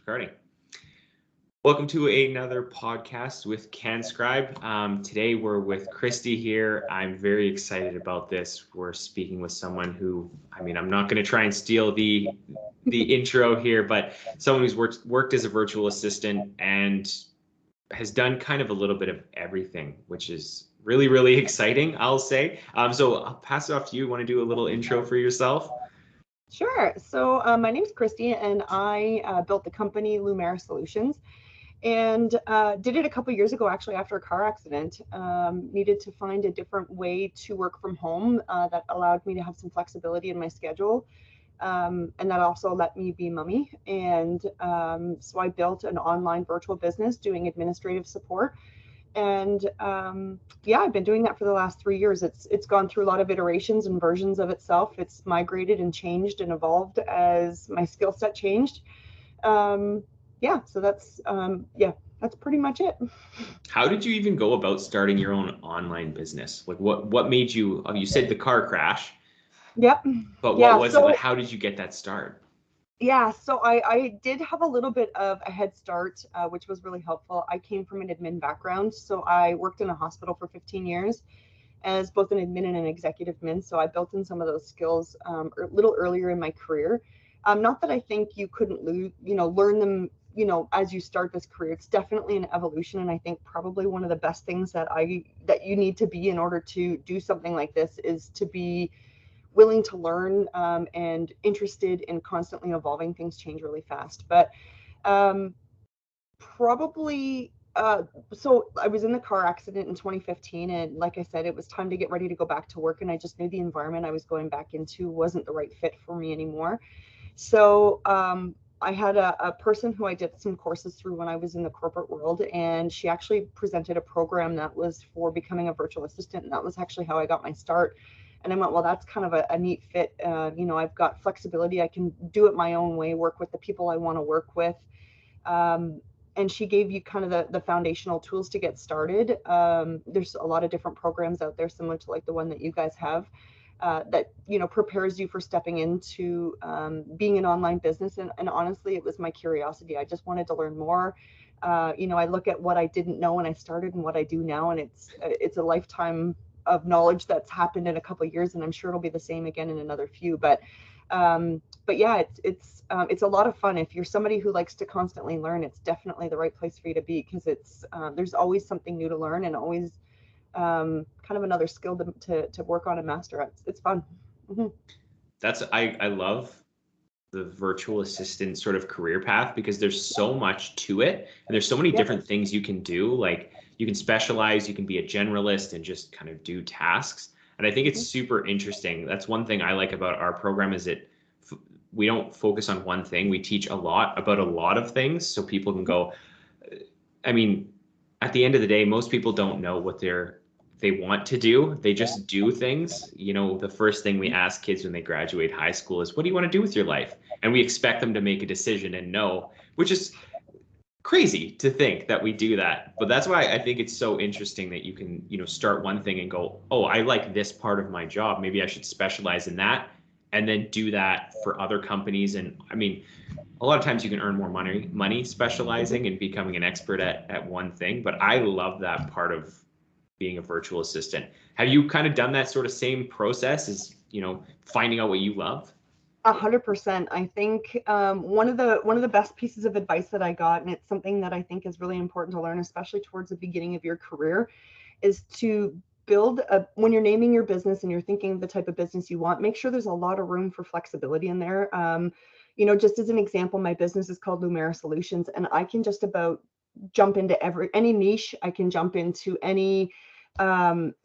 Recording. Welcome to another podcast with CanScribe. Today we're with Christy here. I'm very excited about this. We're speaking with someone who, I'm not going to try and steal the intro here, but someone who's worked as a virtual assistant and has done kind of a little bit of everything, which is really, really exciting, I'll say. So I'll pass it off to you. Want to do a little intro for yourself? Sure. So my name is Christy, and I built the company Lumiera Solutions, and did it a couple years ago, actually, after a car accident. Needed to find a different way to work from home that allowed me to have some flexibility in my schedule, and that also let me be mommy. And so I built an online virtual business doing administrative support. And yeah, I've been doing that for the last 3 years. It's gone through a lot of iterations and versions of itself. It's migrated and changed and evolved as my skill set changed. Yeah, so that's pretty much it. How did you even go about starting your own online business? Like what made you, you said the car crash. Yep. But what was it? Like, how did you get that start? Yeah, so I did have a little bit of a head start, which was really helpful. I came from an admin background, so I worked in a hospital for 15 years as both an admin and an executive admin. So I built in some of those skills a little earlier in my career. Not that I think you couldn't learn them, as you start this career. It's definitely an evolution, and I think probably one of the best things that you need to be in order to do something like this is to be willing to learn and interested in constantly evolving. Things change really fast. But probably, so I was in the car accident in 2015. And like I said, it was time to get ready to go back to work. And I just knew the environment I was going back into wasn't the right fit for me anymore. So I had a person who I did some courses through when I was in the corporate world, and she actually presented a program that was for becoming a virtual assistant. And that was actually how I got my start. And I went, well, that's kind of a neat fit. I've got flexibility. I can do it my own way, work with the people I want to work with. And she gave you kind of the foundational tools to get started. There's a lot of different programs out there, similar to like the one that you guys have, that, prepares you for stepping into being an online business. And honestly, it was my curiosity. I just wanted to learn more. I look at what I didn't know when I started and what I do now, and it's a lifetime of knowledge that's happened in a couple of years, and I'm sure it'll be the same again in another few. But yeah, it's a lot of fun. If you're somebody who likes to constantly learn, it's definitely the right place for you to be, because it's there's always something new to learn, and always kind of another skill to work on and master. It's fun. Mm-hmm. I love the virtual assistant sort of career path, because there's so much to it, and there's so many different things you can do. Like, you can specialize, you can be a generalist and just kind of do tasks. And I think it's super interesting. That's one thing I like about our program, is we don't focus on one thing. We teach a lot about a lot of things, so people can go, at the end of the day, most people don't know what they want to do. They just do things. The first thing we ask kids when they graduate high school is, what do you want to do with your life? And we expect them to make a decision and know, which is crazy to think that we do that. But that's why I think it's so interesting that you can, start one thing and go, oh, I like this part of my job. Maybe I should specialize in that, and then do that for other companies. And a lot of times you can earn more money specializing and becoming an expert at one thing. But I love that part of being a virtual assistant. Have you kind of done that sort of same process as, finding out what you love? 100%. I think one of the best pieces of advice that I got, and it's something that I think is really important to learn, especially towards the beginning of your career, is to build when you're naming your business and you're thinking of the type of business you want, make sure there's a lot of room for flexibility in there. Just as an example, my business is called Lumiera Solutions, and I can just about jump into any niche. I can jump into any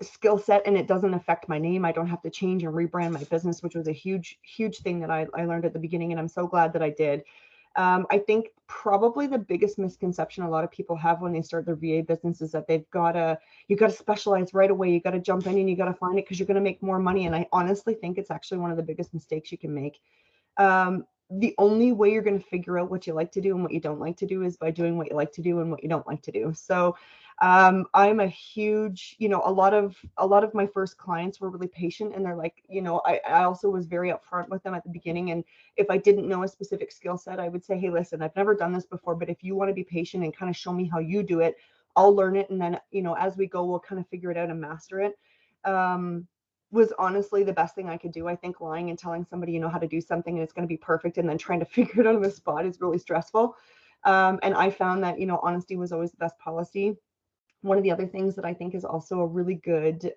skill set, and it doesn't affect my name. I don't have to change and rebrand my business, which was a huge thing that I learned at the beginning, and I'm so glad that I did. I think probably the biggest misconception a lot of people have when they start their VA business is that you got to specialize right away. You got to jump in and you got to find it because you're going to make more money. And I honestly think it's actually one of the biggest mistakes you can make. the only way you're going to figure out what you like to do and what you don't like to do is by doing what you like to do and what you don't like to do. So I'm a huge, you know, a lot of my first clients were really patient, and they're like, you know, I also was very upfront with them at the beginning. And if I didn't know a specific skill set, I would say, hey, listen, I've never done this before, but if you want to be patient and kind of show me how you do it, I'll learn it. And then, you know, as we go, we'll kind of figure it out and master it. Was honestly the best thing I could do. I think lying and telling somebody you know how to do something and it's going to be perfect and then trying to figure it out on the spot is really stressful. And I found that, you know, honesty was always the best policy. One of the other things that I think is also a really good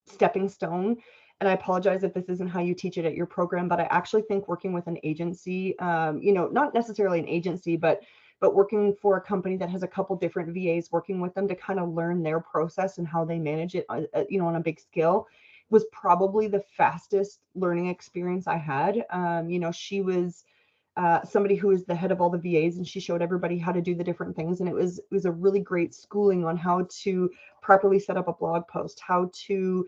stepping stone, and I apologize if this isn't how you teach it at your program, but I actually think working with an agency, you know, not necessarily an agency, but working for a company that has a couple different VAs, working with them to kind of learn their process and how they manage it, you know, on a big scale, was probably the fastest learning experience I had. You know, she was somebody who was the head of all the VAs, and she showed everybody how to do the different things. And it was a really great schooling on how to properly set up a blog post, how to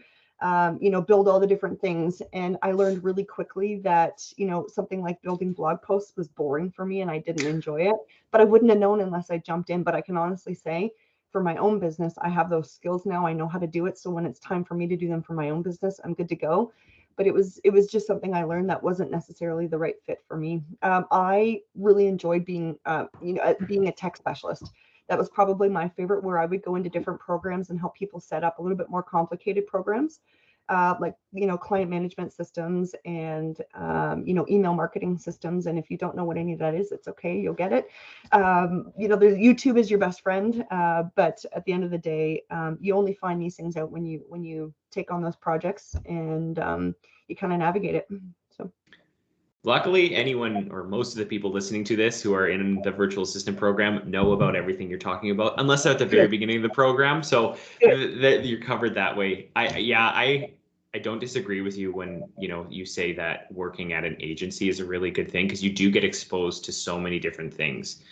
you know, build all the different things. And I learned really quickly that, you know, something like building blog posts was boring for me and I didn't enjoy it, but I wouldn't have known unless I jumped in. But I can honestly say for my own business, I have those skills now. I know how to do it. So when it's time for me to do them for my own business, I'm good to go. But it was just something I learned that wasn't necessarily the right fit for me. I really enjoyed being, you know, being a tech specialist. That was probably my favorite, where I would go into different programs and help people set up a little bit more complicated programs, like, you know, client management systems and, you know, email marketing systems. And if you don't know what any of that is, it's okay, you'll get it. You know, YouTube is your best friend, but at the end of the day, you only find these things out when you take on those projects and you kind of navigate it. So. Luckily, anyone or most of the people listening to this who are in the virtual assistant program know about everything you're talking about, unless they're at the very beginning of the program. So you're covered that way. I don't disagree with you when, you know, you say that working at an agency is a really good thing, because you do get exposed to so many different things.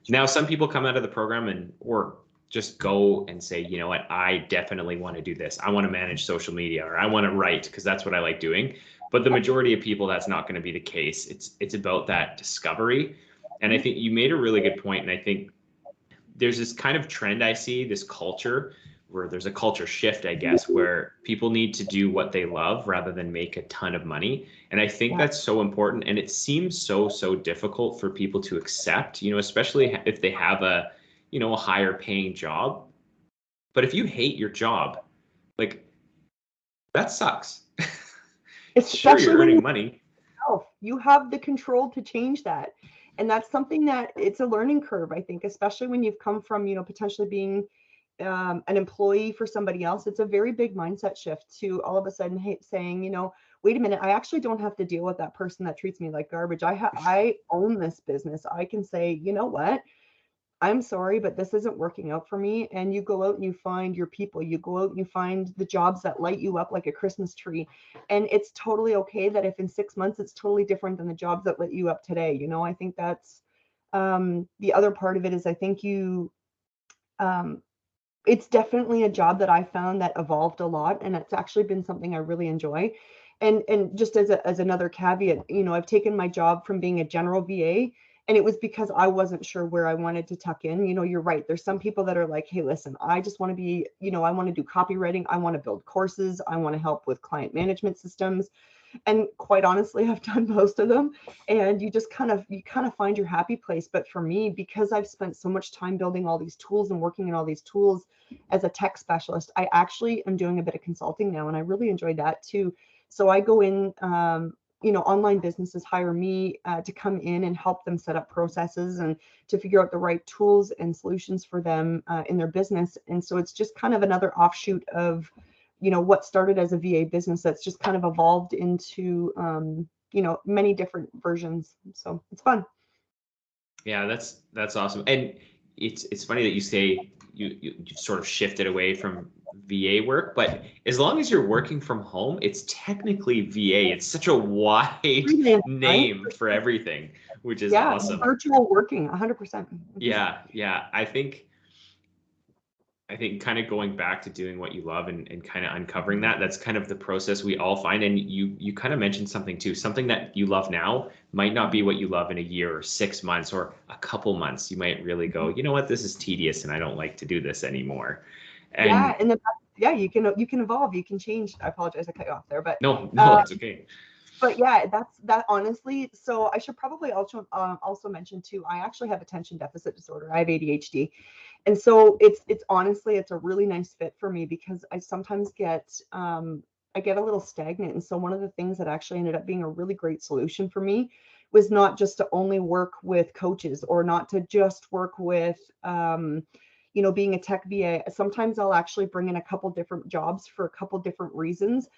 Now, some people come out of the program or just go and say, you know what, I definitely want to do this. I want to manage social media, or I want to write because that's what I like doing. But the majority of people, that's not going to be the case. It's about that discovery. And I think you made a really good point. And I think there's this kind of trend I see, this culture where there's a culture shift, I guess, where people need to do what they love rather than make a ton of money. And I think that's so important. And it seems so difficult for people to accept, you know, especially if they have a, you know, a higher paying job. But if you hate your job, like, that sucks. Sure, you're earning money. You have the control to change that. And that's something that it's a learning curve, I think, especially when you've come from, you know, potentially being an employee for somebody else. It's a very big mindset shift to all of a sudden saying, you know, wait a minute, I actually don't have to deal with that person that treats me like garbage. I own this business. I can say, you know what? I'm sorry, but this isn't working out for me. And you go out and you find your people. You go out and you find the jobs that light you up like a Christmas tree. And it's totally okay that if in 6 months it's totally different than the jobs that lit you up today. You know, I think that's the other part of it is I think it's definitely a job that I found that evolved a lot. And it's actually been something I really enjoy. And just as another caveat, you know, I've taken my job from being a general VA, and it was because I wasn't sure where I wanted to tuck in. You know, you're right. There's some people that are like, hey, listen, I just want to be, you know, I want to do copywriting. I want to build courses. I want to help with client management systems. And quite honestly, I've done most of them. And you kind of find your happy place. But for me, because I've spent so much time building all these tools and working in all these tools as a tech specialist, I actually am doing a bit of consulting now. And I really enjoy that too. So I go in, you know, online businesses hire me to come in and help them set up processes and to figure out the right tools and solutions for them in their business. And so it's just kind of another offshoot of, you know, what started as a VA business that's just kind of evolved into, you know, many different versions. So it's fun. Yeah, that's awesome. And it's funny that you say you've sort of shifted away from VA work, but as long as you're working from home, it's technically VA. It's such a wide name for everything, which is awesome. Virtual working, 100%. Yeah. I think I think kind of going back to doing what you love and kind of uncovering that, that's kind of the process we all find. And you kind of mentioned something too, something that you love now might not be what you love in a year or 6 months or a couple months. You might really go, you know what, this is tedious and I don't like to do this anymore. Yeah, And and yeah, you can evolve, you can change. I apologize, I cut you off there, but no, it's okay. but yeah, that honestly. So I should probably also mention too, I actually have attention deficit disorder. I have ADHD. And so it's honestly, it's a really nice fit for me because I sometimes I get a little stagnant. And so one of the things that actually ended up being a really great solution for me was not just to only work with coaches or not to just work with being a tech VA. Sometimes I'll actually bring in a couple different jobs for a couple different reasons,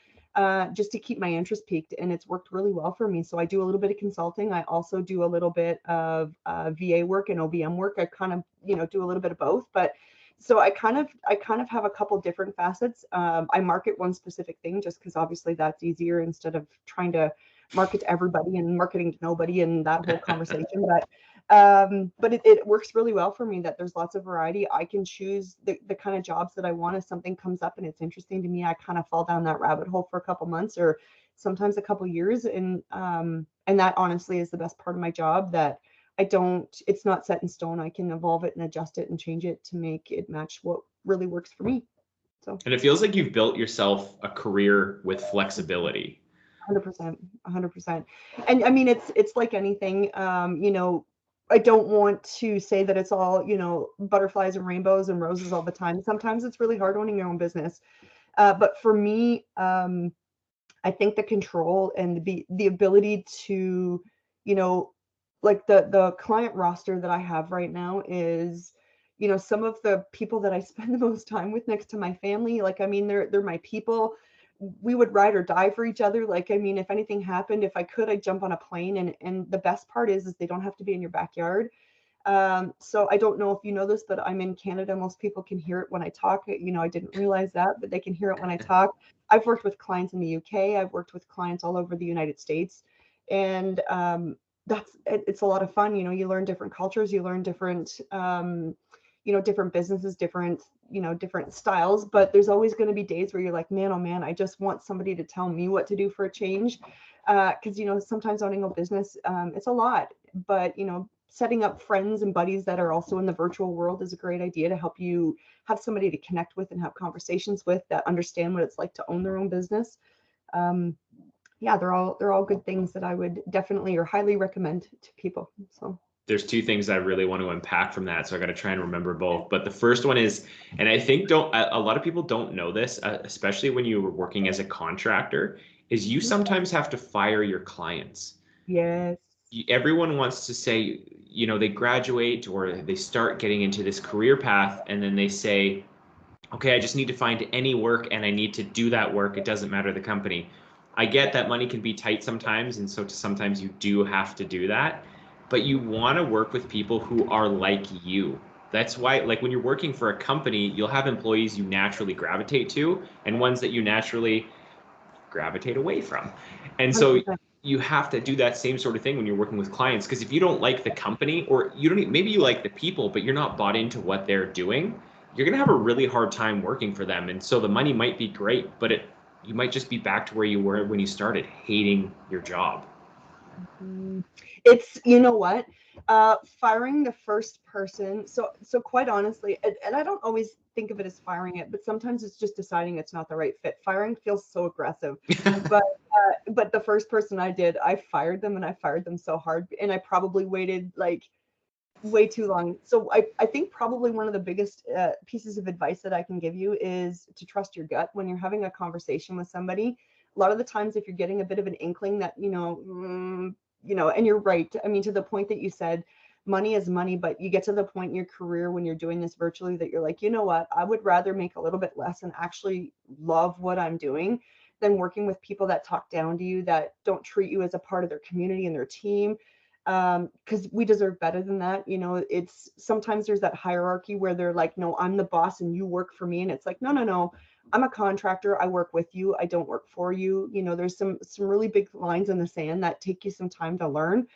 just to keep my interest peaked, and it's worked really well for me. So I do a little bit of consulting. I also do a little bit of VA work and OBM work. I kind of do a little bit of both, but so I kind of have a couple different facets. I market one specific thing just because obviously that's easier instead of trying to market to everybody and marketing to nobody and that whole conversation. But it works really well for me that there's lots of variety. I can choose the kind of jobs that I want. If something comes up and it's interesting to me, I kind of fall down that rabbit hole for a couple months or sometimes a couple years. And that honestly is the best part of my job, that it's not set in stone. I can evolve it and adjust it and change it to make it match what really works for me. So. And it feels like you've built yourself a career with flexibility. 100%, 100%. And I mean, it's like anything, I don't want to say that it's all, butterflies and rainbows and roses all the time. Sometimes it's really hard owning your own business. But for me, I think the control and the ability to, like the client roster that I have right now is, some of the people that I spend the most time with next to my family. Like, I mean, they're my people. We would ride or die for each other. Like, I mean, if anything happened, if I could, I'd jump on a plane. And the best part is they don't have to be in your backyard. So I don't know if you know this, but I'm in Canada. Most people can hear it when I talk. I didn't realize that, but they can hear it when I talk. I've worked with clients in the UK. I've worked with clients all over the United States. And it's a lot of fun. You learn different cultures, you learn different, different businesses, different styles, but there's always going to be days where you're like, man, oh man, I just want somebody to tell me what to do for a change. Because, sometimes owning a business, it's a lot, but, setting up friends and buddies that are also in the virtual world is a great idea to help you have somebody to connect with and have conversations with that understand what it's like to own their own business. Yeah, they're all good things that I would definitely or highly recommend to people. So There's two things I really want to unpack from that, so I got to try and remember both. But the first one is, and I think a lot of people don't know this, especially when you were working as a contractor, is you sometimes have to fire your clients. yes. Everyone wants to say, they graduate or they start getting into this career path, and then they say, okay, I just need to find any work and I need to do that work. It doesn't matter the company. I get that money can be tight sometimes, and so sometimes you do have to do that, but you want to work with people who are like you. That's why, like, when you're working for a company, you'll have employees you naturally gravitate to and ones that you naturally gravitate away from. And so 100%. you have to do that same sort of thing when you're working with clients, because if you don't like the company, or you don't, maybe you like the people, but you're not bought into what they're doing, you're going to have a really hard time working for them. And so the money might be great, but you might just be back to where you were when you started, hating your job. It's, you know what, firing the first person. So quite honestly, and I don't always think of it as firing it, but sometimes it's just deciding it's not the right fit. Firing feels so aggressive, but the first person I did, I fired them, and I fired them so hard, and I probably waited like way too long. So I think probably one of the biggest pieces of advice that I can give you is to trust your gut when you're having a conversation with somebody. A lot of the times, if you're getting a bit of an inkling that, and you're right. I mean, to the point that you said, money is money, but you get to the point in your career when you're doing this virtually that you're like, you know what, I would rather make a little bit less and actually love what I'm doing than working with people that talk down to you, that don't treat you as a part of their community and their team. Because we deserve better than that. It's sometimes there's that hierarchy where they're like, no, I'm the boss and you work for me. And it's like, no, I'm a contractor. I work with you. I don't work for you. There's some really big lines in the sand that take you some time to learn.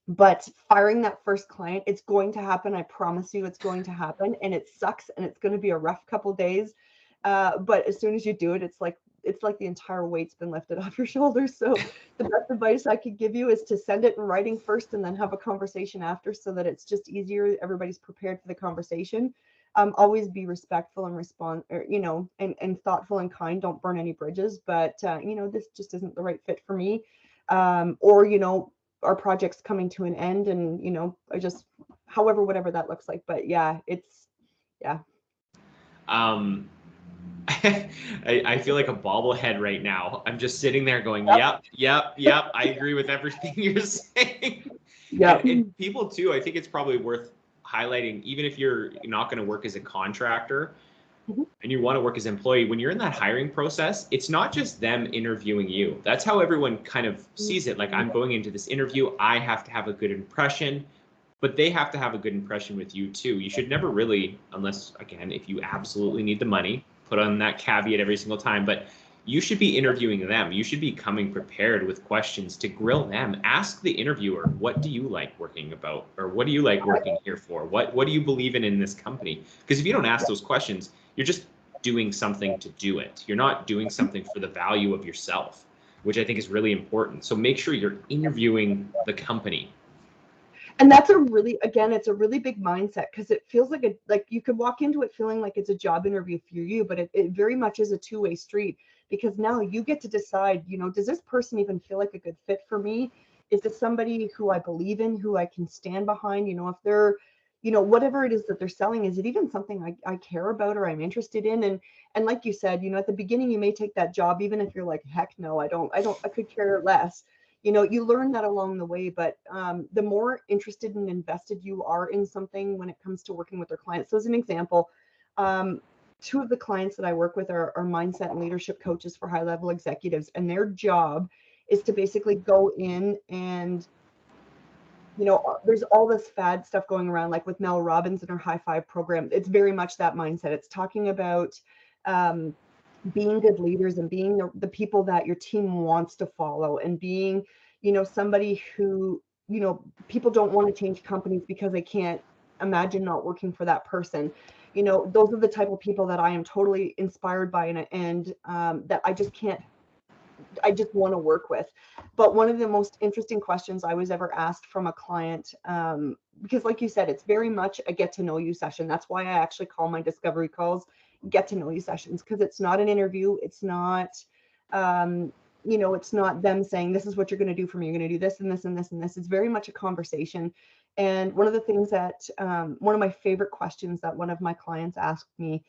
But firing that first client, it's going to happen. I promise you, it's going to happen, and it sucks, and it's going to be a rough couple days. But as soon as you do it, it's like the entire weight's been lifted off your shoulders. So the best advice I could give you is to send it in writing first, and then have a conversation after, so that it's just easier. Everybody's prepared for the conversation. Always be respectful and respond, or, and thoughtful and kind. Don't burn any bridges. But this just isn't the right fit for me. Or our project's coming to an end, and I just, however, whatever that looks like. But yeah, yeah. I feel like a bobblehead right now. I'm just sitting there going, yep. I agree with everything you're saying. Yeah. And people too, I think it's probably worth highlighting, even if you're not going to work as a contractor, and you want to work as an employee, when you're in that hiring process, it's not just them interviewing you. That's how everyone kind of sees it. Like, I'm going into this interview, I have to have a good impression, but they have to have a good impression with you too. You should never really, unless, again, if you absolutely need the money, put on that caveat every single time, but you should be interviewing them. You should be coming prepared with questions to grill them. Ask the interviewer, what do you like working about? Or what do you like working here for? What do you believe in this company? Because if you don't ask those questions, you're just doing something to do it. You're not doing something for the value of yourself, which I think is really important. So make sure you're interviewing the company. And that's it's a really big mindset, because it feels like you could walk into it feeling like it's a job interview for you, but it very much is a two-way street, because now you get to decide, does this person even feel like a good fit for me? Is this somebody who I believe in, who I can stand behind? If they're, whatever it is that they're selling, is it even something I care about or I'm interested in? And like you said, at the beginning, you may take that job, even if you're like, heck no, I could care less. You learn that along the way, but the more interested and invested you are in something when it comes to working with their clients. So as an example, two of the clients that I work with are mindset and leadership coaches for high-level executives, and their job is to basically go in and, there's all this fad stuff going around, like with Mel Robbins and her High Five program. It's very much that mindset. It's talking about being good leaders, and being the people that your team wants to follow, and being, somebody who, people don't want to change companies because they can't imagine not working for that person. Those are the type of people that I am totally inspired by, and that I just want to work with. But one of the most interesting questions I was ever asked from a client, because like you said, it's very much a get to know you session. That's why I actually call my discovery calls get to know you sessions, because it's not an interview. It's not, it's not them saying, this is what you're going to do for me. You're going to do this and this and this and this. It's very much a conversation. And one of the things that, one of my favorite questions that one of my clients asked me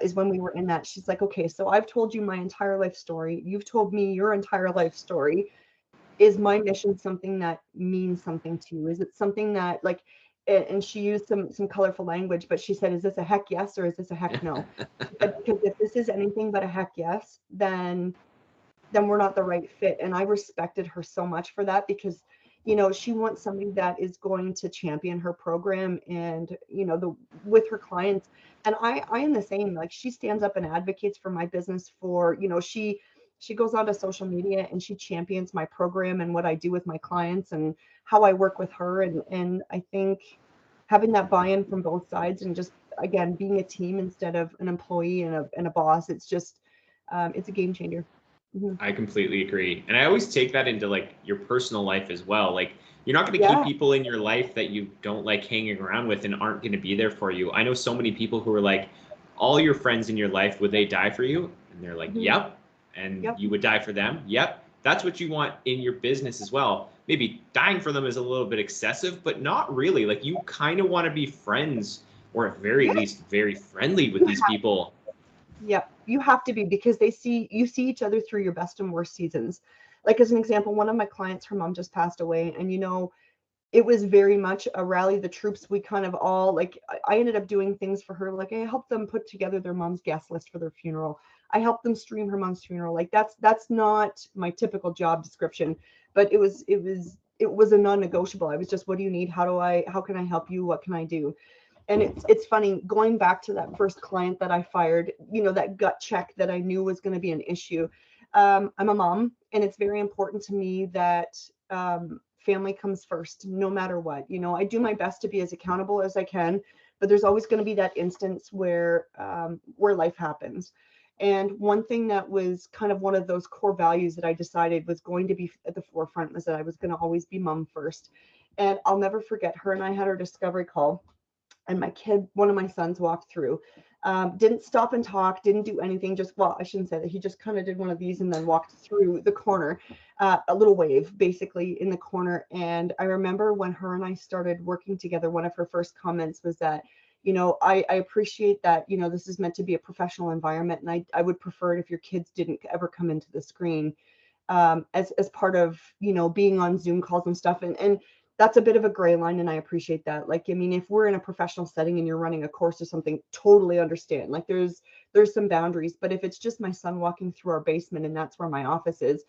is when we were in that, she's like, okay, so I've told you my entire life story. You've told me your entire life story. Is my mission something that means something to you? Is it something that, like, and she used some colorful language, but she said, is this a heck yes, or is this a heck no? Because if this is anything but a heck yes, then we're not the right fit. And I respected her so much for that, because she wants somebody that is going to champion her program, and with her clients. And I am the same. Like, she stands up and advocates for my business, for she goes onto social media and she champions my program and what I do with my clients and how I work with her. And I think having that buy-in from both sides, and just, again, being a team instead of an employee and a boss, it's just it's a game changer. I completely agree. And I always take that into like your personal life as well. Like, you're not going to keep people in your life that you don't like hanging around with and aren't going to be there for you. I know so many people who are like, all your friends in your life, would they die for you? And they're like, yep. And you would die for them. Yep. That's what you want in your business as well. Maybe dying for them is a little bit excessive, but not really. Like, you kind of want to be friends, or at very least very friendly with these people. Yep, you have to be, because you see each other through your best and worst seasons. Like, as an example, one of my clients, her mom just passed away, and it was very much a rally the troops. We kind of all, like, I ended up doing things for her. Like, I helped them put together their mom's guest list for their funeral. I helped them stream her mom's funeral. Like, that's not my typical job description, but it was a non-negotiable. I was just, what do you need? How can I help you? What can I do? And it's funny, going back to that first client that I fired, that gut check that I knew was going to be an issue. I'm a mom, and it's very important to me that family comes first, no matter what. I do my best to be as accountable as I can, but there's always going to be that instance where life happens. And one thing that was kind of one of those core values that I decided was going to be at the forefront was that I was going to always be mom first. And I'll never forget, her and I had our discovery call, and my kid, one of my sons, walked through, didn't stop and talk, didn't do anything, just, well, I shouldn't say that, he just kind of did one of these and then walked through the corner, a little wave basically in the corner. And I remember when her and I started working together, one of her first comments was that, I appreciate that, this is meant to be a professional environment, and I would prefer it if your kids didn't ever come into the screen, as part of, being on Zoom calls and stuff. And that's a bit of a gray line, and I appreciate that. Like, I mean, if we're in a professional setting and you're running a course or something, totally understand. Like, there's some boundaries. But if it's just my son walking through our basement and that's where my office is,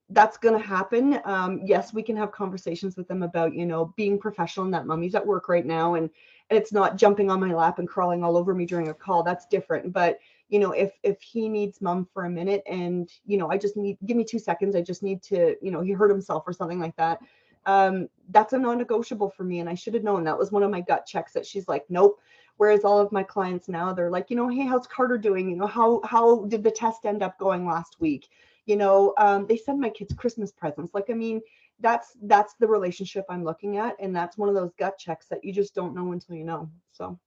that's going to happen. Yes, we can have conversations with them about, being professional and that mommy's at work right now, and it's not jumping on my lap and crawling all over me during a call. That's different. But, if he needs mom for a minute and, I just need, give me 2 seconds, I just need to, he hurt himself or something like that. That's a non-negotiable for me. And I should have known. That was one of my gut checks, that she's like, nope. Whereas all of my clients now, they're like, hey, how's Carter doing? How did the test end up going last week? They send my kids Christmas presents. Like, I mean, that's the relationship I'm looking at. And that's one of those gut checks that you just don't know until you know. So.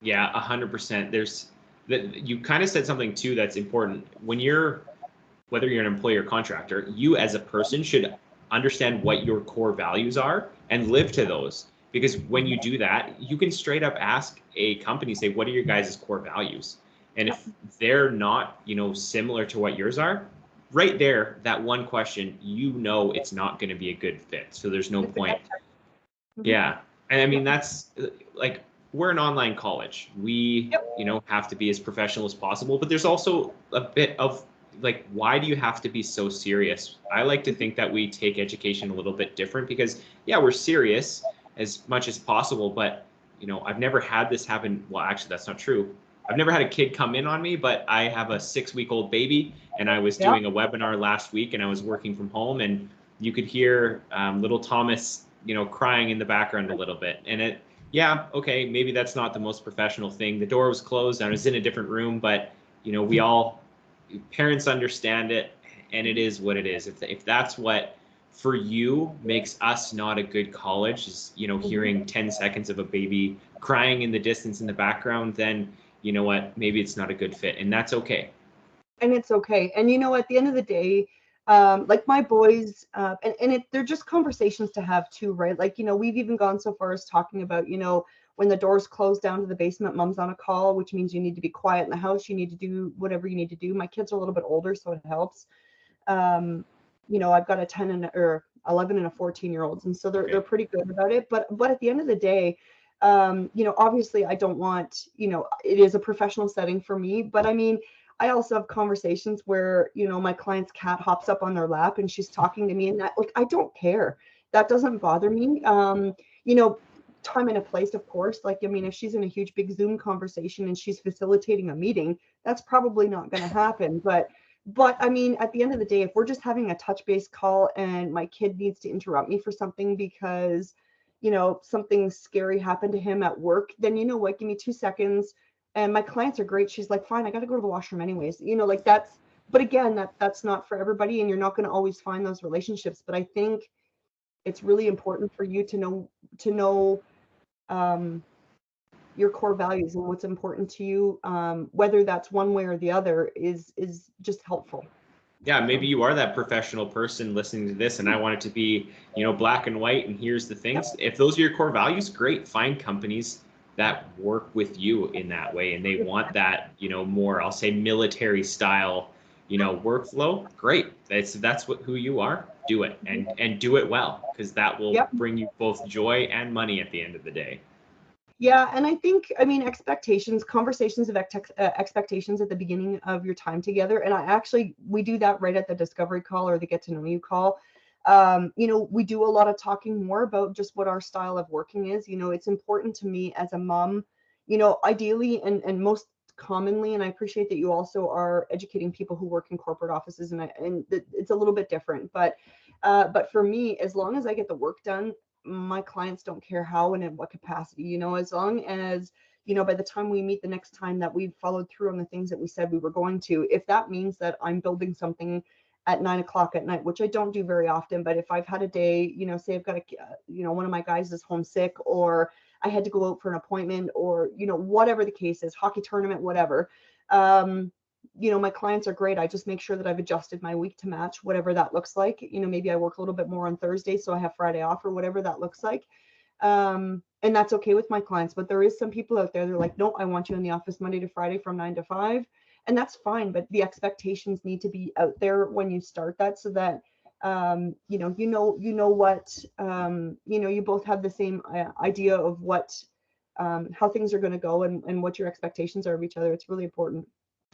Yeah, 100%. There's that, you kind of said something too that's important. Whether you're an employee or contractor, you as a person should understand what your core values are and live to those. Because when you do that, you can straight up ask a company, say, what are your guys' core values? And if they're not, similar to what yours are, right there, that one question, it's not going to be a good fit. So there's no point. Yeah. And I mean, that's like, we're an online college. We, have to be as professional as possible, but there's also a bit of like, why do you have to be so serious? I like to think that we take education a little bit different because, yeah, we're serious as much as possible, but, I've never had this happen. Well, actually, that's not true. I've never had a kid come in on me, but I have a 6-week-old baby, and I was doing a webinar last week, and I was working from home, and you could hear little Thomas, crying in the background a little bit. And okay, maybe that's not the most professional thing. The door was closed, I was in a different room, but, parents understand it, and it is what it is. If that's what for you makes us not a good college, is hearing 10 seconds of a baby crying in the distance in the background, then you know what, maybe it's not a good fit, and that's okay. And it's okay. And at the end of the day, like my boys, they're just conversations to have too, right? Like, we've even gone so far as talking about, when the doors close down to the basement, mom's on a call, which means you need to be quiet in the house. You need to do whatever you need to do. My kids are a little bit older, so it helps. I've got a 11 and a 14-year-olds, and so they're pretty good about it. But at the end of the day, obviously I don't want, it is a professional setting for me, but I mean, I also have conversations where, my client's cat hops up on their lap and she's talking to me, and that, like, I don't care. That doesn't bother me. Time and a place, of course. Like, I mean, if she's in a huge big Zoom conversation and she's facilitating a meeting, that's probably not going to happen. But I mean, at the end of the day, if we're just having a touch base call and my kid needs to interrupt me for something because, something scary happened to him at work, then you know what, give me 2 seconds. And my clients are great. She's like, fine, I got to go to the washroom anyways. Like but again, that's not for everybody, and you're not going to always find those relationships. But I think it's really important for you to know your core values and what's important to you, whether that's one way or the other, is just helpful. Yeah, maybe you are that professional person listening to this, and I want it to be, black and white, and here's the things. If those are your core values, great. Find companies that work with you in that way, and they want that, more, I'll say, military style, workflow. Great. That's who you are. Do it, and do it well, because that will bring you both joy and money at the end of the day. Yeah, and I think, I mean, conversations of expectations at the beginning of your time together, and we do that right at the discovery call or the get to know you call. We do a lot of talking more about just what our style of working is. It's important to me as a mom, ideally and most commonly, and I appreciate that you also are educating people who work in corporate offices, and it's a little bit different, but But for me, as long as I get the work done, my clients don't care how and in what capacity, as long as, by the time we meet the next time, that we've followed through on the things that we said we were going to. If that means that I'm building something at 9 o'clock at night, which I don't do very often, but if I've had a day, say I've got one of my guys is homesick, or I had to go out for an appointment, or, whatever the case is, hockey tournament, whatever, my clients are great. I just make sure that I've adjusted my week to match whatever that looks like. Maybe I work a little bit more on Thursday, so I have Friday off, or whatever that looks like. And that's okay with my clients. But there is some people out there, they're like, no, I want you in the office Monday to Friday from 9 to 5. And that's fine. But the expectations need to be out there when you start that, so that, you both have the same idea of what, how things are going to go, and what your expectations are of each other. It's really important.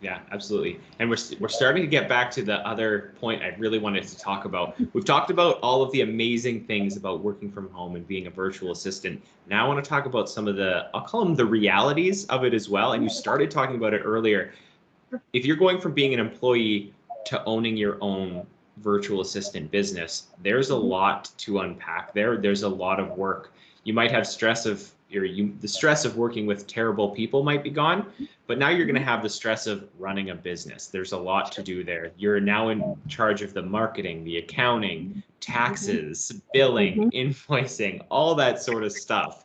Yeah, absolutely. And we're starting to get back to the other point I really wanted to talk about. We've talked about all of the amazing things about working from home and being a virtual assistant. Now I want to talk about some of I'll call them the realities of it as well. And you started talking about it earlier. If you're going from being an employee to owning your own virtual assistant business, there's a lot to unpack there. There's a lot of work. You might have the stress of working with terrible people might be gone, but now you're going to have the stress of running a business. There's a lot to do there. You're now in charge of the marketing, the accounting, taxes, billing, invoicing, all that sort of stuff.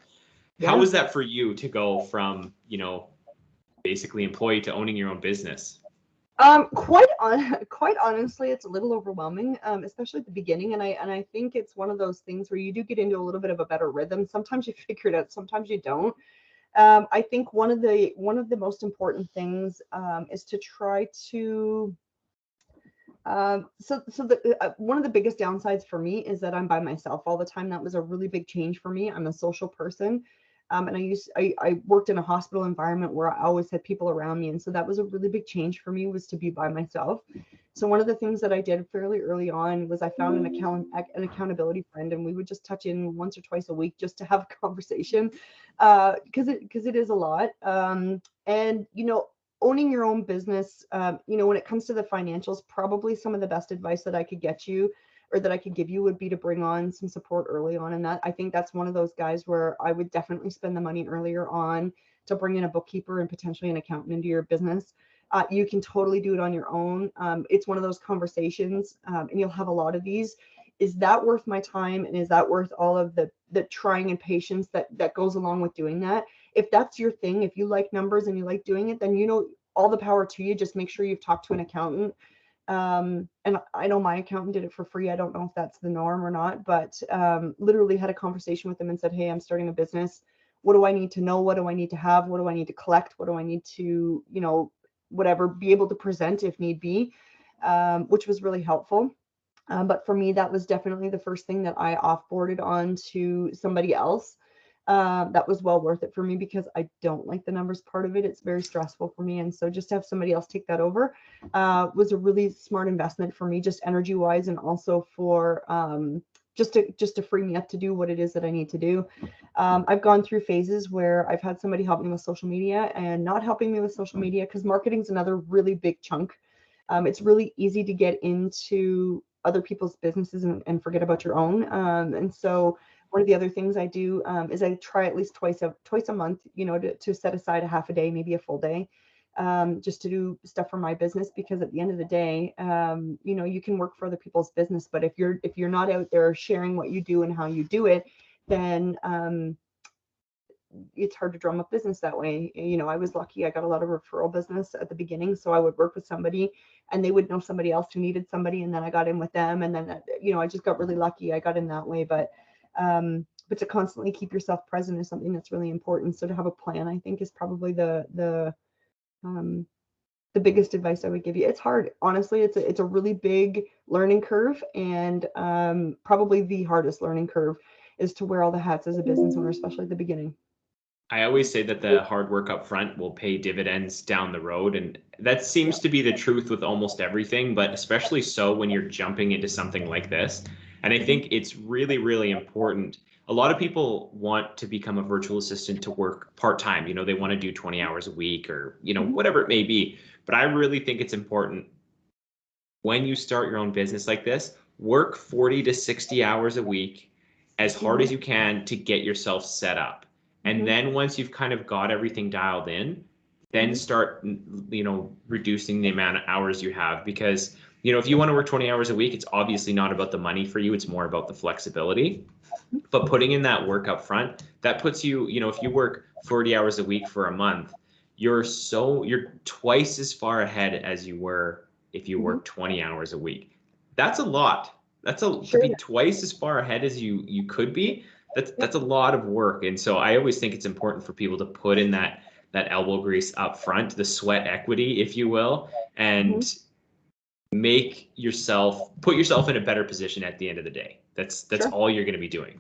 Yeah. How was that for you to go from, basically employee to owning your own business? Quite honestly, it's a little overwhelming, especially at the beginning. And I think it's one of those things where you do get into a little bit of a better rhythm. Sometimes you figure it out, sometimes you don't. I think one of the most important things is to try to. One of the biggest downsides for me is that I'm by myself all the time. That was a really big change for me. I'm a social person. And I worked in a hospital environment where I always had people around me. And so that was a really big change for me, was to be by myself. So one of the things that I did fairly early on was I found an accountability friend, and we would just touch in once or twice a week just to have a conversation, because it is a lot. And, owning your own business, when it comes to the financials, probably some of the best advice that I could get you, or that I could give you, would be to bring on some support early on. And that, I think that's one of those guys where I would definitely spend the money earlier on to bring in a bookkeeper and potentially an accountant into your business. You can totally do it on your own. It's one of those conversations, and you'll have a lot of these. Is that worth my time? And is that worth all of the trying and patience that goes along with doing that? If that's your thing, if you like numbers and you like doing it, then, all the power to you. Just make sure you've talked to an accountant. And I know my accountant did it for free. I don't know if that's the norm or not, but literally had a conversation with them and said, hey, I'm starting a business. What do I need to know? What do I need to have? What do I need to collect? What do I need to, whatever, be able to present if need be, which was really helpful. But for me, that was definitely the first thing that I offboarded on to somebody else. That was well worth it for me, because I don't like the numbers part of it. It's very stressful for me. And so just to have somebody else take that over was a really smart investment for me, just energy wise, and also for just to free me up to do what it is that I need to do. I've gone through phases where I've had somebody help me with social media and not helping me with social media, because marketing is another really big chunk. It's really easy to get into other people's businesses and forget about your own. And so one of the other things I do is I try at least twice a month, to set aside a half a day, maybe a full day, just to do stuff for my business. Because at the end of the day, you can work for other people's business, but if you're not out there sharing what you do and how you do it, then it's hard to drum up business that way. I was lucky. I got a lot of referral business at the beginning. So I would work with somebody and they would know somebody else who needed somebody. And then I got in with them. And then, I just got really lucky. I got in that way. But to constantly keep yourself present is something that's really important. So to have a plan, I think, is probably the biggest advice I would give you. It's hard. Honestly, it's a really big learning curve. And probably the hardest learning curve is to wear all the hats as a business owner, especially at the beginning. I always say that the hard work up front will pay dividends down the road. And that seems to be the truth with almost everything, but especially so when you're jumping into something like this. And I think it's really, really important. A lot of people want to become a virtual assistant to work part-time. They want to do 20 hours a week or, whatever it may be. But I really think it's important when you start your own business like this, work 40 to 60 hours a week as hard as you can to get yourself set up. And then once you've kind of got everything dialed in, then start, reducing the amount of hours you have. Because, if you want to work 20 hours a week, it's obviously not about the money for you. It's more about the flexibility. But putting in that work up front, that puts you, if you work 40 hours a week for a month, you're twice as far ahead as you were if you work 20 hours a week. That's a lot. To be twice as far ahead as you could be. That's a lot of work. And so I always think it's important for people to put in that elbow grease up front, the sweat equity, if you will, and put yourself in a better position at the end of the day. That's all you're going to be doing.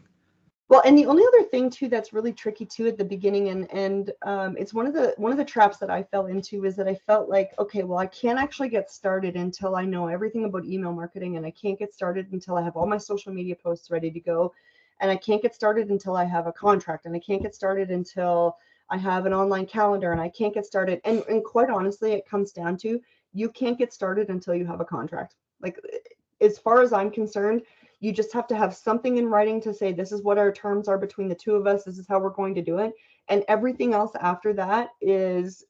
Well, and the only other thing too that's really tricky too at the beginning, and it's one of the traps that I fell into, is that I felt like, okay, well, I can't actually get started until I know everything about email marketing, and I can't get started until I have all my social media posts ready to go, and I can't get started until I have a contract, and I can't get started until I have an online calendar, and I can't get started. And quite honestly, it comes down to, you can't get started until you have a contract. Like, as far as I'm concerned, you just have to have something in writing to say, this is what our terms are between the two of us. This is how we're going to do it. And everything else after that is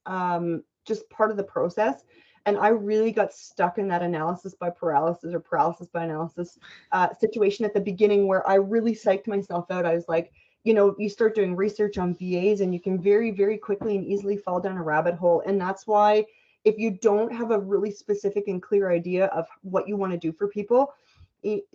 just part of the process. And I really got stuck in that analysis by paralysis by analysis situation at the beginning, where I really psyched myself out. I was like, you start doing research on VAs and you can very, very quickly and easily fall down a rabbit hole. And that's why, if you don't have a really specific and clear idea of what you want to do for people,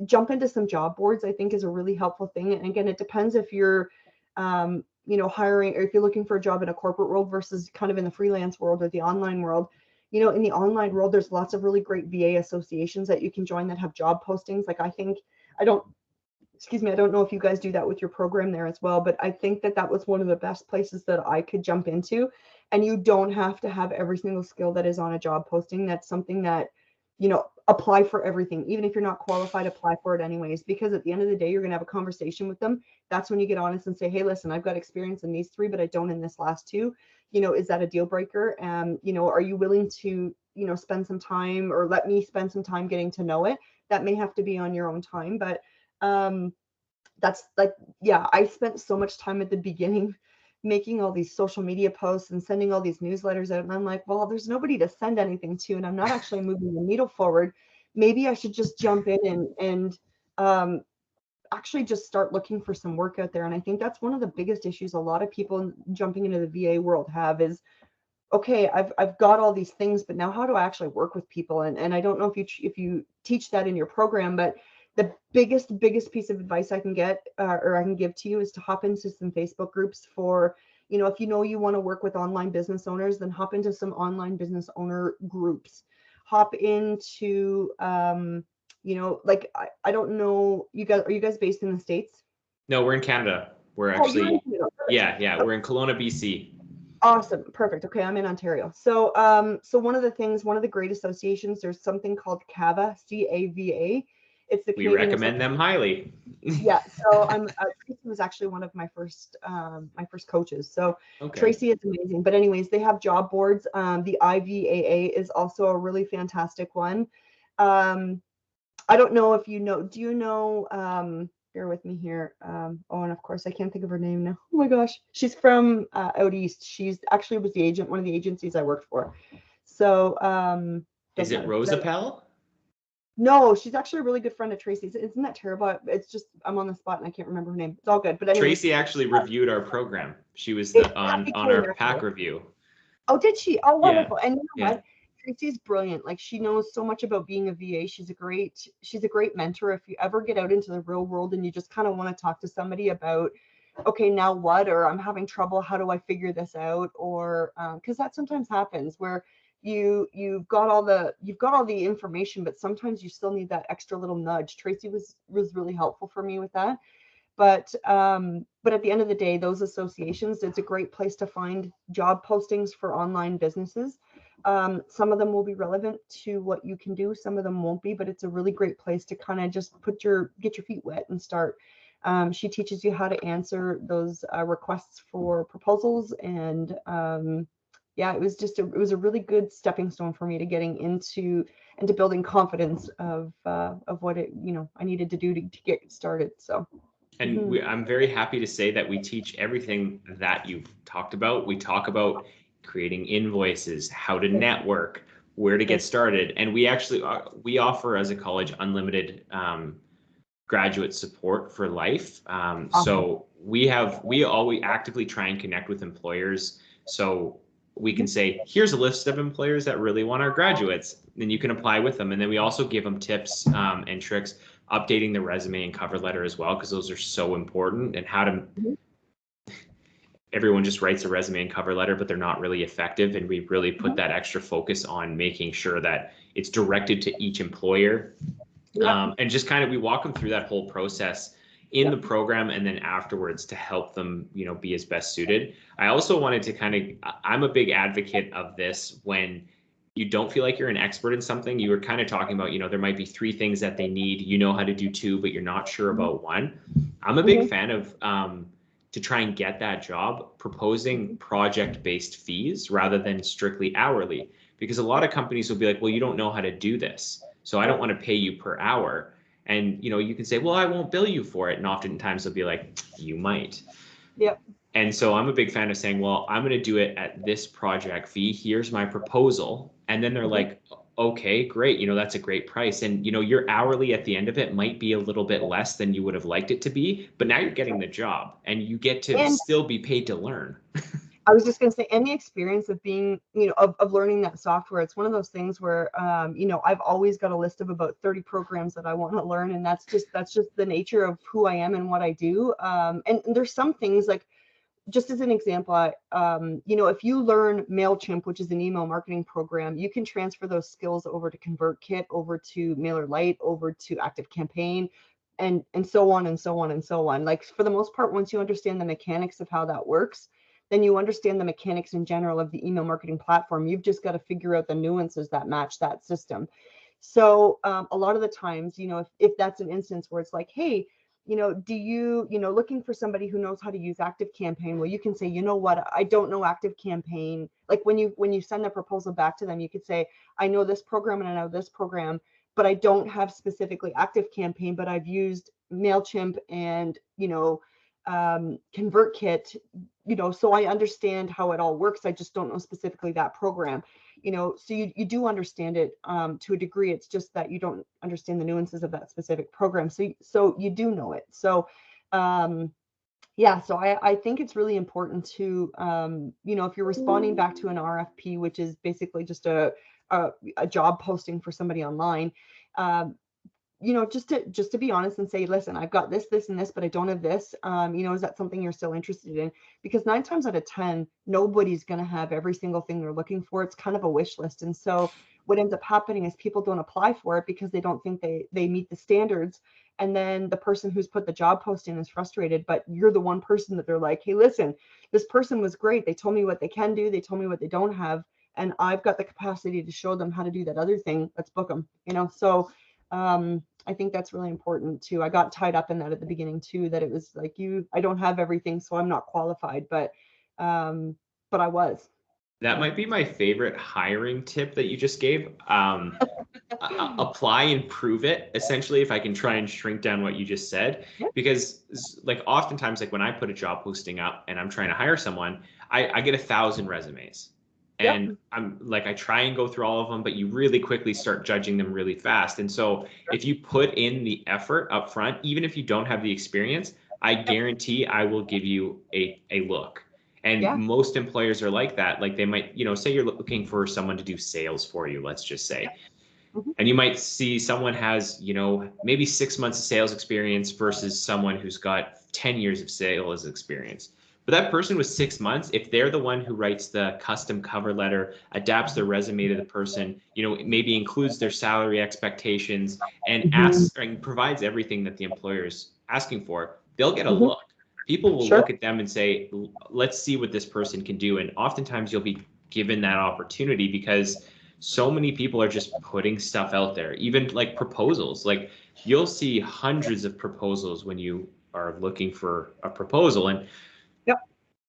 jump into some job boards, I think, is a really helpful thing. And again, it depends if you're, hiring, or if you're looking for a job in a corporate world versus kind of in the freelance world or the online world. In the online world, there's lots of really great VA associations that you can join that have job postings. Like, I don't know if you guys do that with your program there as well, but I think that was one of the best places that I could jump into. And you don't have to have every single skill that is on a job posting. That's something that, apply for everything. Even if you're not qualified, apply for it anyways, because at the end of the day, you're going to have a conversation with them. That's when you get honest and say, hey, listen, I've got experience in these three, but I don't in this last two. Is that a deal breaker? Are you willing to, spend some time, or let me spend some time getting to know it? That may have to be on your own time, but that's like, yeah, I spent so much time at the beginning making all these social media posts and sending all these newsletters out. And I'm like, well, there's nobody to send anything to, and I'm not actually moving the needle forward. Maybe I should just jump in and actually just start looking for some work out there. And I think that's one of the biggest issues a lot of people jumping into the VA world have is, okay, I've got all these things, but now how do I actually work with people? And I don't know if you teach that in your program, but the biggest piece of advice I can get or I can give to you is to hop into some Facebook groups for, if you want to work with online business owners, then hop into some online business owner groups. Hop into, like, I don't know, are you guys based in the States? No, we're in Canada. We're actually, we're in Kelowna, BC. Awesome. Perfect. Okay. I'm in Ontario. So, one of the great associations, there's something called CAVA, CAVA. It's the Canadian recommend them highly. Yeah. So Tracy was actually one of my first coaches. So Tracy is amazing. But anyways, they have job boards. The IVAA is also a really fantastic one. I don't know if you know. Do you know? Bear with me here. And of course I can't think of her name now. Oh my gosh, she's from out east. She's actually was one of the agencies I worked for. So is it Rosapel? No, she's actually a really good friend of Tracy's. Isn't that terrible? It's just, I'm on the spot and I can't remember her name. It's all good. But anyways, Tracy actually reviewed our program. She was on our pack review. Oh, did she? Oh, wonderful. Yeah. And you know what? Tracy's brilliant. Like, she knows so much about being a VA. She's a great mentor. If you ever get out into the real world and you just kind of want to talk to somebody about, okay, now what? Or I'm having trouble. How do I figure this out? Or because that sometimes happens where you've got all the information, but sometimes you still need that extra little nudge. Tracy was really helpful for me with that. But at the end of the day, those associations, it's a great place to find job postings for online businesses. Some of them will be relevant to what you can do. Some of them won't be, but it's a really great place to kind of just get your feet wet and start. She teaches you how to answer those requests for proposals and yeah, it was just it was a really good stepping stone for me to getting into building confidence of what it, I needed to do to get started. So. And I'm very happy to say that we teach everything that you've talked about. We talk about creating invoices, how to network, where to get started. And we actually, we offer as a college unlimited graduate support for life. So we always actively try and connect with employers. So we can say, here's a list of employers that really want our graduates, and you can apply with them. And then we also give them tips and tricks, updating the resume and cover letter as well, because those are so important. And how to, everyone just writes a resume and cover letter, but they're not really effective. And we really put that extra focus on making sure that it's directed to each employer. And just kind of, we walk them through that whole process in the program and then afterwards to help them, be as best suited. I also wanted to kind of, I'm a big advocate of this when you don't feel like you're an expert in something. You were kind of talking about, there might be 3 things that they need, how to do 2, but you're not sure about 1. I'm a big fan of, to try and get that job, proposing project-based fees rather than strictly hourly, because a lot of companies will be like, well, you don't know how to do this, so I don't want to pay you per hour. And, you can say, well, I won't bill you for it. And oftentimes they'll be like, you might. Yep. And so I'm a big fan of saying, well, I'm going to do it at this project fee. Here's my proposal. And then they're like, okay, great. That's a great price. And, your hourly at the end of it might be a little bit less than you would have liked it to be, but now you're getting the job and you get to still be paid to learn. I was just going to say, and the experience of being, of learning that software, it's one of those things where, I've always got a list of about 30 programs that I want to learn. And that's just the nature of who I am and what I do. And there's some things like, just as an example, if you learn MailChimp, which is an email marketing program, you can transfer those skills over to ConvertKit, over to MailerLite, over to ActiveCampaign, and so on and so on and so on. Like, for the most part, once you understand the mechanics of how that works, then you understand the mechanics in general of the email marketing platform. You've just got to figure out the nuances that match that system. So a lot of the times, if that's an instance where it's like, hey, do you, looking for somebody who knows how to use ActiveCampaign, well, you can say, you know what, I don't know ActiveCampaign. Like when you send the proposal back to them, you could say, I know this program and I know this program, but I don't have specifically ActiveCampaign, but I've used MailChimp and, ConvertKit, so I understand how it all works. I just don't know specifically that program. So you do understand it to a degree. It's just that you don't understand the nuances of that specific program. So you do know it. So so I think it's really important to if you're responding back to an RFP, which is basically just a job posting for somebody online, just to be honest and say, listen, I've got this, this, and this, but I don't have this. Is that something you're still interested in? Because 9 times out of 10, nobody's going to have every single thing they're looking for. It's kind of a wish list. And so what ends up happening is people don't apply for it because they don't think they meet the standards. And then the person who's put the job post in is frustrated, but you're the one person that they're like, hey, listen, this person was great. They told me what they can do. They told me what they don't have. And I've got the capacity to show them how to do that other thing. Let's book them, So I think that's really important too. I got tied up in that at the beginning too, that it was like, I don't have everything, so I'm not qualified, but I was. That might be my favorite hiring tip that you just gave. Apply and prove it, essentially, if I can try and shrink down what you just said. Because like oftentimes, like when I put a job posting up and I'm trying to hire someone, I get 1,000 resumes. And I'm like, I try and go through all of them, but you really quickly start judging them really fast. And so if you put in the effort up front, even if you don't have the experience, I guarantee I will give you a look. And most employers are like that. Like they might, say you're looking for someone to do sales for you, let's just say. And you might see someone has, maybe 6 months of sales experience versus someone who's got 10 years of sales experience. But that person with 6 months, if they're the one who writes the custom cover letter, adapts their resume to the person, maybe includes their salary expectations and asks and provides everything that the employer is asking for, they'll get a look. People will look at them and say, let's see what this person can do. And oftentimes you'll be given that opportunity because so many people are just putting stuff out there, even like proposals. Like you'll see hundreds of proposals when you are looking for a proposal. And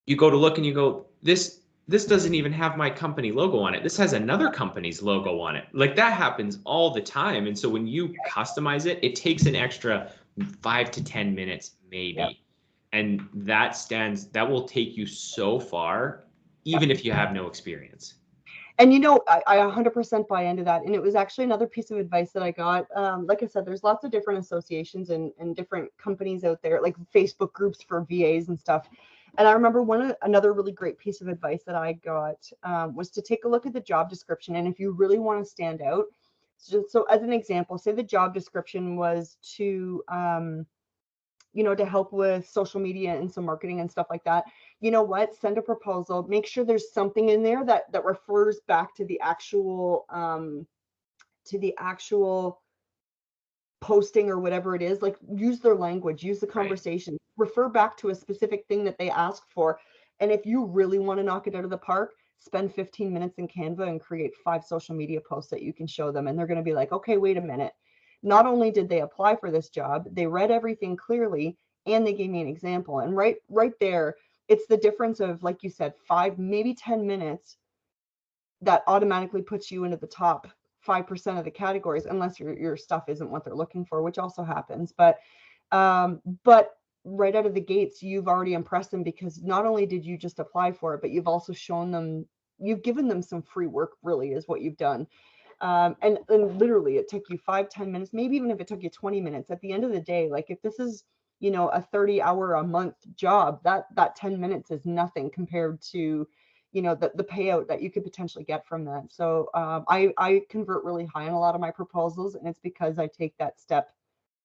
you go to look and you go, this this doesn't even have my company logo on it. This has another company's logo on it. Like that happens all the time. And so when you customize it, it takes an extra 5 to 10 minutes, Yep. maybe. And that will take you so far, even if you have no experience. And I 100% buy into that. And it was actually another piece of advice that I got. Like I said, there's lots of different associations and different companies out there, like Facebook groups for VAs and stuff. And I remember another really great piece of advice that I got was to take a look at the job description. And if you really want to stand out, so as an example, say the job description was to to help with social media and some marketing and stuff like that. You know what? Send a proposal. Make sure there's something in there that refers back to the actual posting or whatever it is. Like, use their language, use the conversation, refer back to a specific thing that they asked for. And if you really want to knock it out of the park, spend 15 minutes in Canva and create 5 social media posts that you can show them. And they're going to be like, okay, wait a minute. Not only did they apply for this job, they read everything clearly and they gave me an example. And right there, it's the difference of, like you said, 5, maybe 10 minutes that automatically puts you into the top 5% of the categories, unless your stuff isn't what they're looking for, which also happens. But right out of the gates, you've already impressed them, because not only did you just apply for it, but you've also shown them, you've given them some free work, really, is what you've done. And literally it took you 5-10 minutes, maybe even if it took you 20 minutes. At the end of the day, like, if this is a 30-hour a month job, that 10 minutes is nothing compared to the payout that you could potentially get from that. So I convert really high on a lot of my proposals, and it's because I take that step,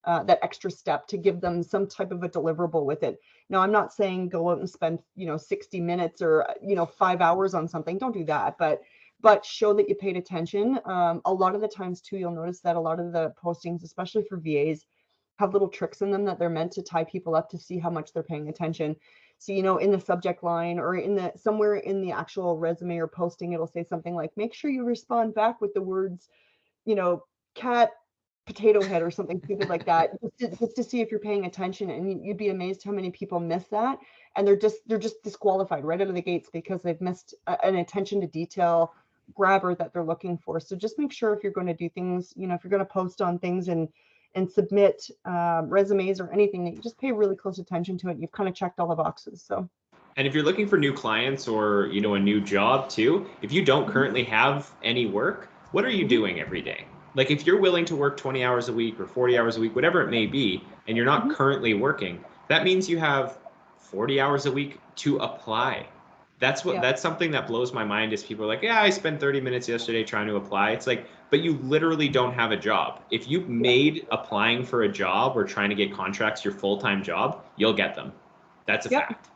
that extra step, to give them some type of a deliverable with it. Now, I'm not saying go out and spend 60 minutes or 5 hours on something. Don't do that, but show that you paid attention. A lot of the times too, you'll notice that a lot of the postings, especially for VAs, have little tricks in them that they're meant to tie people up to see how much they're paying attention. So, in the subject line or somewhere in the actual resume or posting, it'll say something like, make sure you respond back with the words, cat, potato head, or something stupid like that, just to see if you're paying attention. And you'd be amazed how many people miss that. And they're just disqualified right out of the gates because they've missed an attention to detail grabber that they're looking for. So just make sure, if you're going to do things, if you're going to post on things and submit resumes or anything, that you just pay really close attention to it. You've kind of checked all the boxes. So. And if you're looking for new clients or, a new job too, if you don't currently have any work, what are you doing every day? Like, if you're willing to work 20 hours a week or 40 hours a week, whatever it may be, and you're not currently working, that means you have 40 hours a week to apply. That's something that blows my mind, is people are like, yeah, I spent 30 minutes yesterday trying to apply. It's like, but you literally don't have a job. If you made applying for a job or trying to get contracts your full-time job, you'll get them. That's a fact.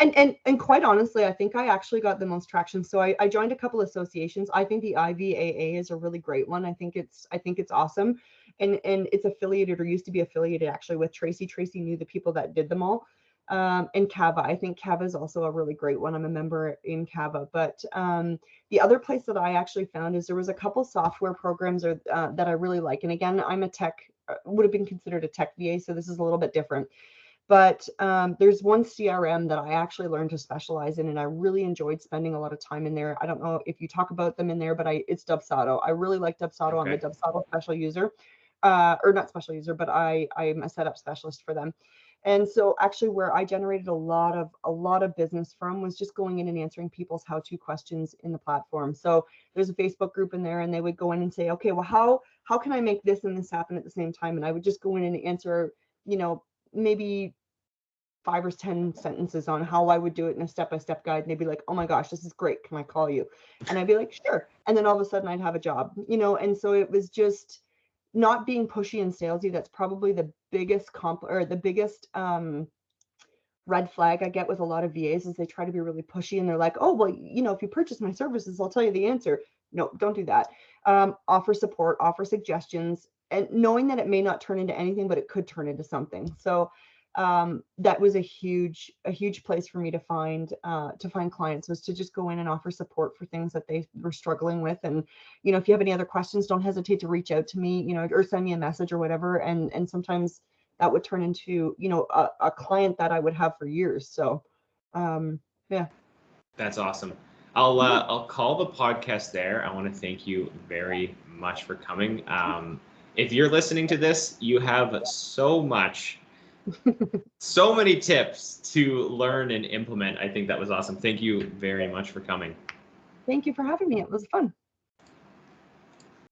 And quite honestly, I think I actually got the most traction. So I joined a couple associations. I think the IVAA is a really great one. I think it's awesome. And it's affiliated, or used to be affiliated, actually, with Tracy. Tracy knew the people that did them all. And CAVA. I think CAVA is also a really great one. I'm a member in CAVA. But the other place that I actually found is there was a couple software programs that I really like. And again, I'm a tech, would have been considered a tech VA, so this is a little bit different. But there's one CRM that I actually learned to specialize in, and I really enjoyed spending a lot of time in there. I don't know if you talk about them in there, but it's Dubsado. I really like Dubsado. Okay. I'm a Dubsado special user, or not special user, but I'm a setup specialist for them. And so actually, where I generated a lot of business from was just going in and answering people's how-to questions in the platform. So there's a Facebook group in there, and they would go in and say, okay, well, how can I make this and this happen at the same time? And I would just go in and answer, maybe 5 or 10 sentences on how I would do it in a step-by-step guide. And they'd be like, oh my gosh, this is great. Can I call you? And I'd be like, sure. And then all of a sudden I'd have a job, and so it was just not being pushy and salesy. That's probably the biggest red flag I get with a lot of VAs, is they try to be really pushy, and they're like, oh, well, if you purchase my services, I'll tell you the answer. No, don't do that. Offer support, offer suggestions, and knowing that it may not turn into anything, but it could turn into something. So that was a huge place for me to find clients, was to just go in and offer support for things that they were struggling with. And if you have any other questions, don't hesitate to reach out to me, or send me a message or whatever. And sometimes that would turn into a client that I would have for years. So yeah. That's awesome. I'll call the podcast there. I want to thank you very much for coming. If you're listening to this, you have so many tips to learn and implement. I think that was awesome. Thank you very much for coming. Thank you for having me. It was fun.